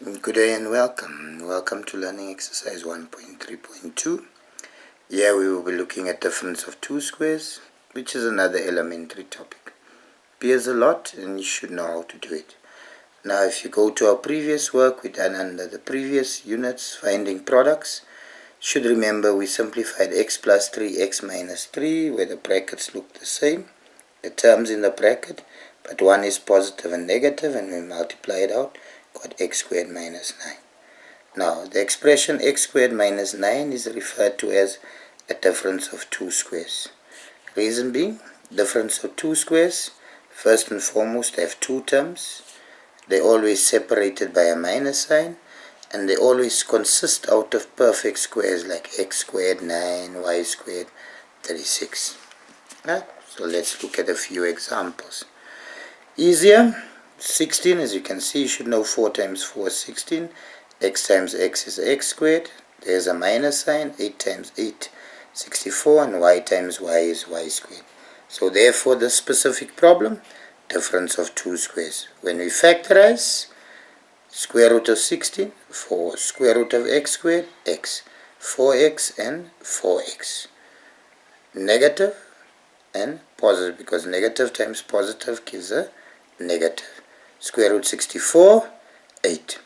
Good day and welcome. Welcome to learning exercise 1.3.2. Here we will be looking at difference of two squares, which is another elementary topic. Appears a lot and you should know how to do it. Now if you go to our previous work we done under the previous units, finding products, should remember we simplified x plus 3, x minus 3, where the brackets look the same, the terms in the bracket, but one is positive and negative, and we multiply it out, got x squared minus 9. Now the expression x squared minus 9 is referred to as a difference of two squares. Reason being, difference of two squares first and foremost have two terms. They're always separated by a minus sign, and they always consist out of perfect squares like x squared 9, y squared 36. Right? So let's look at a few examples. Easier, 16, as you can see, you should know 4 times 4 is 16. X times x is x squared. There's a minus sign. 8 times 8, 64. And y times y is y squared. So therefore, this specific problem, difference of two squares. When we factorize, square root of 16 for square root of x squared, x. 4x and 4x. Negative and positive, because negative times positive gives a negative. Square root 64, 8.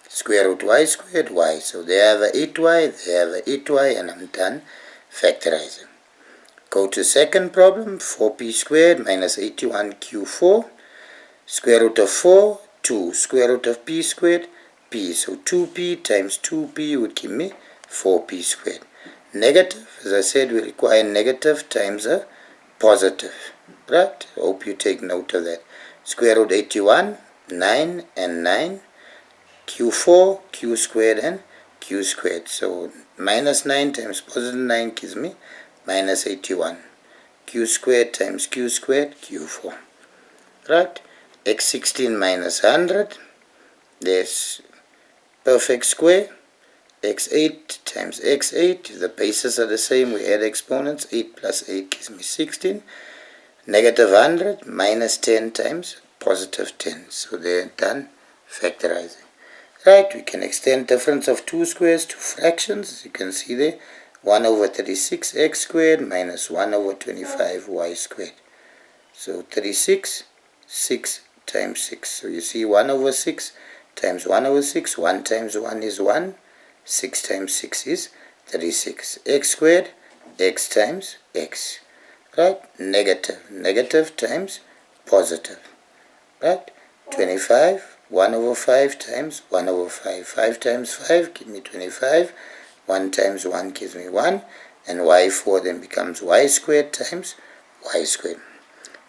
Square root y squared, y. So they have a 8y, they have a 8y, and I'm done factorizing. Go to second problem, 4p squared minus 81q4. Square root of 4, 2. Square root of p squared, p. So 2p times 2p would give me 4p squared. Negative, as I said, we require negative times a positive. Right? Hope you take note of that. Square root 81, 9 and 9. Q4, q squared and q squared. So minus 9 times positive 9 gives me minus 81. Q squared times q squared, q4. Right? X16 minus 100. There's perfect square. X8 times x8. The bases are the same. We add exponents. 8 plus 8 gives me 16. Negative 100 minus 10 times positive 10. So they're done factorizing. Right, we can extend difference of two squares to fractions. As you can see there, 1 over 36 x squared minus 1 over 25 y squared. So 36, 6 times 6. So you see 1 over 6 times 1 over 6. 1 times 1 is 1. 6 times 6 is 36. X squared, x times x. Right? Negative times positive. Right? 25. 1 over 5 times 1 over 5. 5 times 5 gives me 25. 1 times 1 gives me 1. And y4 then becomes y squared times y squared.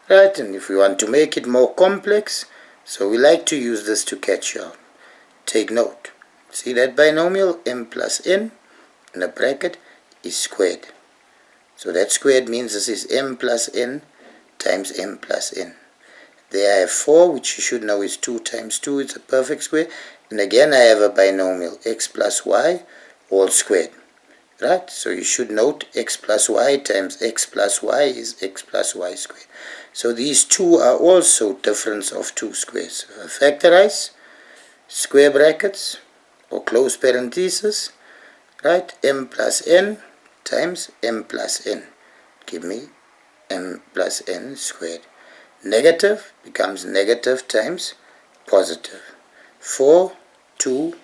Right, and if we want to make it more complex, so we like to use this to catch you out. Take note. See that binomial m plus n in the bracket is squared. So that squared means this is m plus n times m plus n. There I have 4, which you should know is 2 times 2. It's a perfect square. And again I have a binomial, x plus y all squared. Right? So you should note x plus y times x plus y is x plus y squared. So these two are also difference of two squares. If I factorize, square brackets or close parentheses, right? M plus n times m plus n. Give me m plus n squared. Negative becomes negative times positive. 4, 2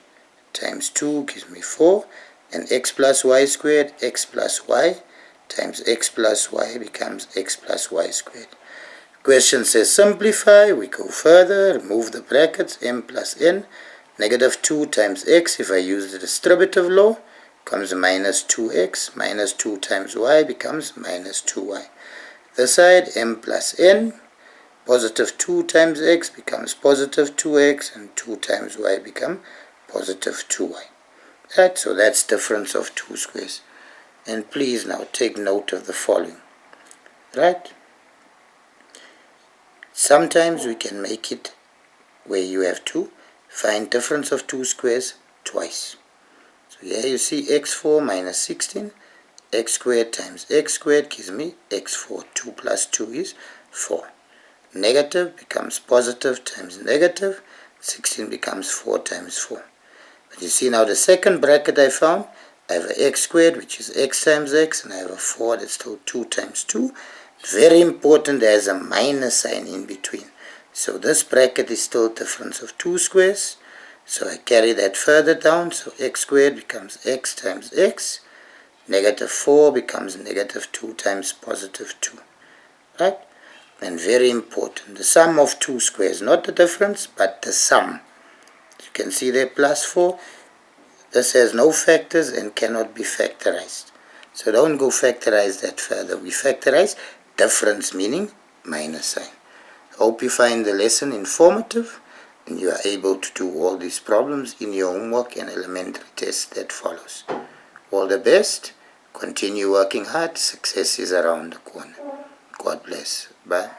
times 2 gives me 4. And x plus y squared, x plus y times x plus y becomes x plus y squared. Question says simplify. We go further, remove the brackets, m plus n. Negative 2 times x, if I use the distributive law, comes minus 2x. Minus 2 times y becomes minus 2y. This side, m plus n. Positive 2 times x becomes positive 2x, and 2 times y become positive 2y. Right, so that's difference of two squares. And please now take note of the following. Right? Sometimes we can make it where you have to find difference of two squares twice. So here you see x4 minus 16. X squared times x squared gives me x4. 2 plus 2 is 4. Negative becomes positive times negative. 16 becomes 4 times 4. But you see now the second bracket I found, I have an x squared, which is x times x, and I have a 4 that's still 2 times 2. Very important, there's a minus sign in between. So this bracket is still a difference of 2 squares. So I carry that further down, so x squared becomes x times x. Negative 4 becomes negative 2 times positive 2. Right? And very important, the sum of 2 squares, not the difference, but the sum. You can see there plus 4. This has no factors and cannot be factorized. So don't go factorize that further. We factorize difference, meaning minus sign. Hope you find the lesson informative and you are able to do all these problems in your homework and elementary test that follows. All the best. Continue working hard. Success is around the corner. God bless. Bye.